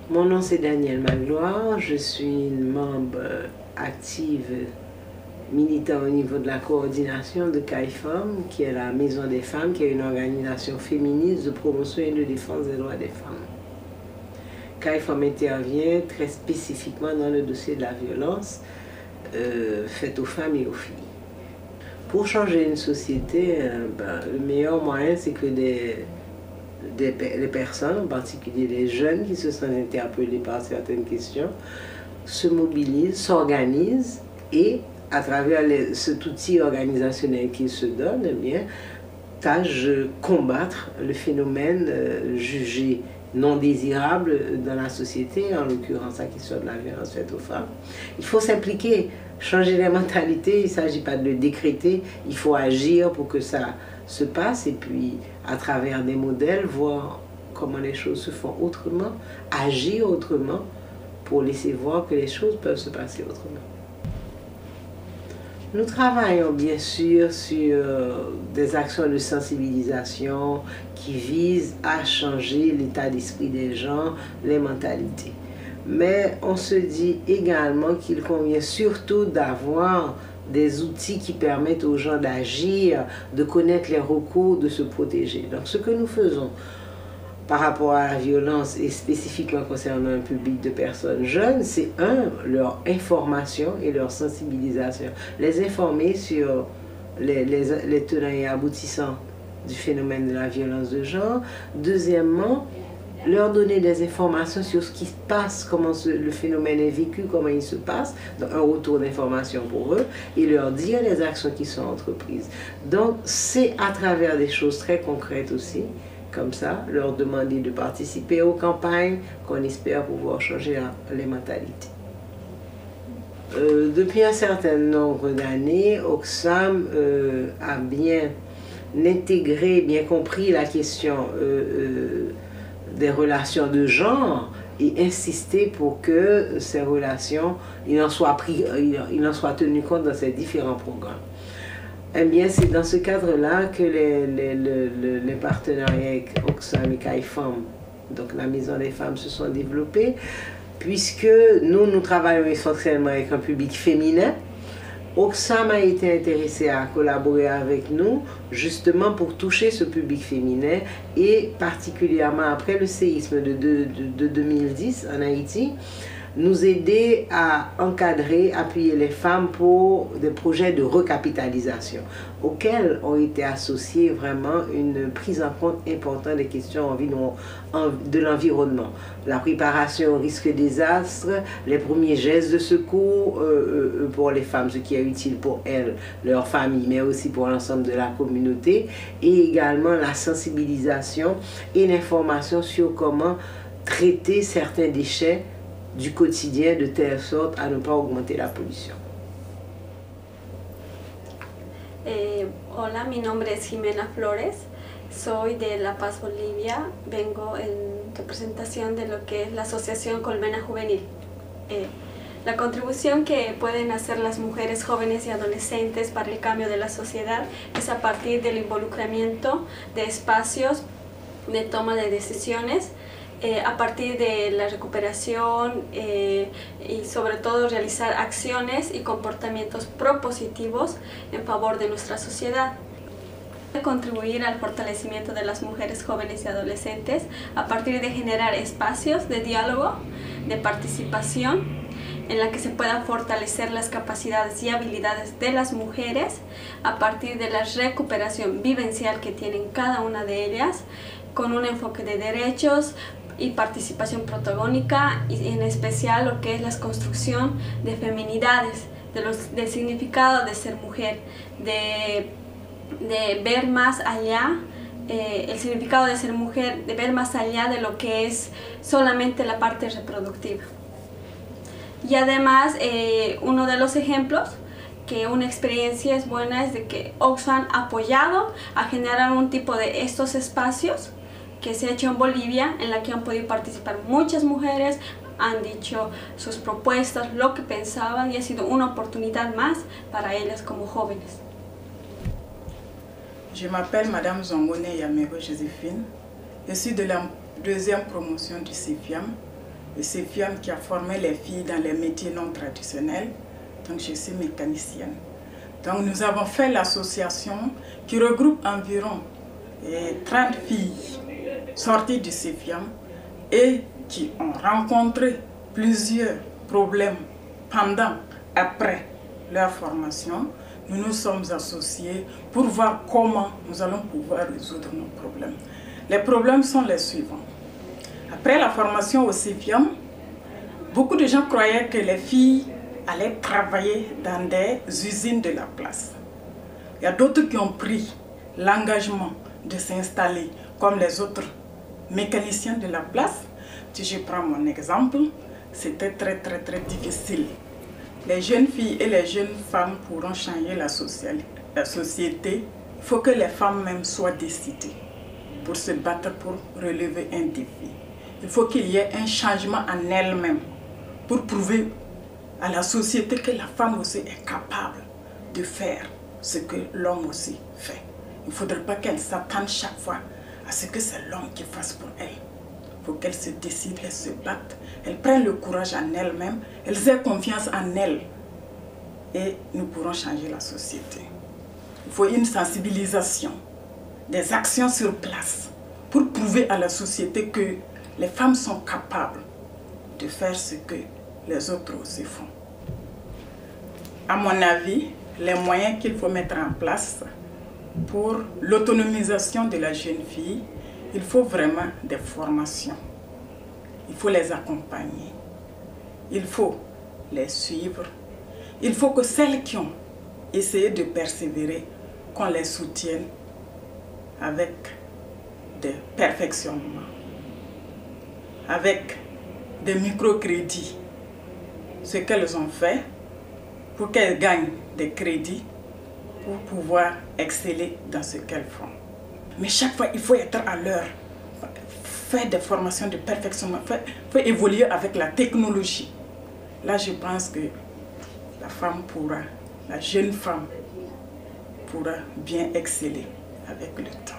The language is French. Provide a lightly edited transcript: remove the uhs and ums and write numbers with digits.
Mon nom c'est Danielle Magloire, je suis une membre active militant au niveau de la coordination de CAIFEM, qui est la Maison des Femmes, qui est une organisation féministe de promotion et de défense des droits des femmes. CAIFEM intervient très spécifiquement dans le dossier de la violence faite aux femmes et aux filles. Pour changer une société, le meilleur moyen c'est que les personnes, en particulier les jeunes qui se sentent interpellés par certaines questions, se mobilisent, s'organisent et à travers cet outil organisationnel qu'ils se donnent, eh bien, tâchent de combattre le phénomène jugé non désirable dans la société, en l'occurrence la question de la violence faite aux femmes. Il faut s'impliquer, changer les mentalités, il ne s'agit pas de le décréter, il faut agir pour que ça se passe et puis à travers des modèles, voir comment les choses se font autrement, agir autrement pour laisser voir que les choses peuvent se passer autrement. Nous travaillons bien sûr sur des actions de sensibilisation qui visent à changer l'état d'esprit des gens, les mentalités. Mais on se dit également qu'il convient surtout d'avoir des outils qui permettent aux gens d'agir, de connaître les recours, de se protéger. Donc ce que nous faisons par rapport à la violence et spécifiquement concernant un public de personnes jeunes, c'est leur information et leur sensibilisation. Les informer sur les tenants et aboutissants du phénomène de la violence de genre. Deuxièmement, leur donner des informations sur ce qui se passe, comment le phénomène est vécu, comment il se passe, donc un retour d'information pour eux, et leur dire les actions qui sont entreprises. Donc c'est à travers des choses très concrètes aussi, comme ça, leur demander de participer aux campagnes qu'on espère pouvoir changer les mentalités. Depuis un certain nombre d'années, Oxfam a bien intégré, bien compris la question des relations de genre et insisté pour que ces relations, il en soit tenu compte dans ces différents programmes. Eh bien, c'est dans ce cadre-là que les partenariats avec Oxfam et CAIFEM, donc la Maison des Femmes, se sont développés, puisque nous travaillons essentiellement avec un public féminin. Oxfam a été intéressé à collaborer avec nous, justement pour toucher ce public féminin, et particulièrement après le séisme de 2010 en Haïti, nous aider à encadrer, appuyer les femmes pour des projets de recapitalisation auxquels ont été associés vraiment une prise en compte importante des questions de l'environnement, la préparation au risque désastre, les premiers gestes de secours pour les femmes, ce qui est utile pour elles, leur famille, mais aussi pour l'ensemble de la communauté, et également la sensibilisation et l'information sur comment traiter certains déchets du quotidien de telle sorte à ne pas augmenter la pollution. Hola, mi nombre es Jimena Flores, soy de La Paz, Bolivia, vengo en representación de lo que es la Asociación Colmena Juvenil. La contribución que pueden hacer las mujeres jóvenes y adolescentes para el cambio de la sociedad es a partir del involucramiento de espacios de toma de decisiones, a partir de la recuperación y sobre todo realizar acciones y comportamientos propositivos en favor de nuestra sociedad. Contribuir al fortalecimiento de las mujeres jóvenes y adolescentes a partir de generar espacios de diálogo, de participación, en la que se puedan fortalecer las capacidades y habilidades de las mujeres a partir de la recuperación vivencial que tienen cada una de ellas, con un enfoque de derechos y participación protagónica, y en especial lo que es la construcción de feminidades, del significado de ser mujer, de ver más allá, el significado de ser mujer, de ver más allá de lo que es solamente la parte reproductiva. Y además, uno de los ejemplos que una experiencia es buena es de que Oxfam ha apoyado a generar un tipo de estos espacios que se ha hecho en Bolivia, en la que han podido participar muchas mujeres, han dicho sus propuestas, lo que pensaban, y ha sido una oportunidad más para ellas como jóvenes. Je m'appelle Madame Zongone Yamero Joséphine. Je suis de la deuxième promotion du CIFIAM. le CEFIAM qui a formé les filles dans les métiers non traditionnels. Donc je suis mécanicienne. Donc nous avons fait l'association qui regroupe environ 30 filles sorties du CEFIAM et qui ont rencontré plusieurs problèmes pendant, après leur formation. Nous nous sommes associés pour voir comment nous allons pouvoir résoudre nos problèmes. Les problèmes sont les suivants. Après la formation au CEFIAM, beaucoup de gens croyaient que les filles allaient travailler dans des usines de la place. Il y a d'autres qui ont pris l'engagement de s'installer comme les autres mécaniciens de la place. Si je prends mon exemple, c'était très difficile. Les jeunes filles et les jeunes femmes pourront changer la société. Il faut que les femmes même soient décidées pour se battre pour relever un défi. Il faut qu'il y ait un changement en elles-mêmes pour prouver à la société que la femme aussi est capable de faire ce que l'homme aussi fait. Il ne faudrait pas qu'elle s'attende chaque fois à ce que c'est l'homme qui fasse pour elle. Il faut qu'elle se décide, elle se batte, elle prenne le courage en elle-même, elles aient confiance en elle et nous pourrons changer la société. Il faut une sensibilisation, des actions sur place pour prouver à la société que les femmes sont capables de faire ce que les autres aussi font. À mon avis, les moyens qu'il faut mettre en place pour l'autonomisation de la jeune fille, il faut vraiment des formations. Il faut les accompagner. Il faut les suivre. Il faut que celles qui ont essayé de persévérer, qu'on les soutienne avec des perfectionnements, avec des microcrédits. Ce qu'elles ont fait pour qu'elles gagnent des crédits pour pouvoir exceller dans ce qu'elles font. Mais chaque fois, il faut être à l'heure, faire des formations de perfectionnement, faire évoluer avec la technologie. Là, je pense que la femme pourra, la jeune femme pourra bien exceller avec le temps.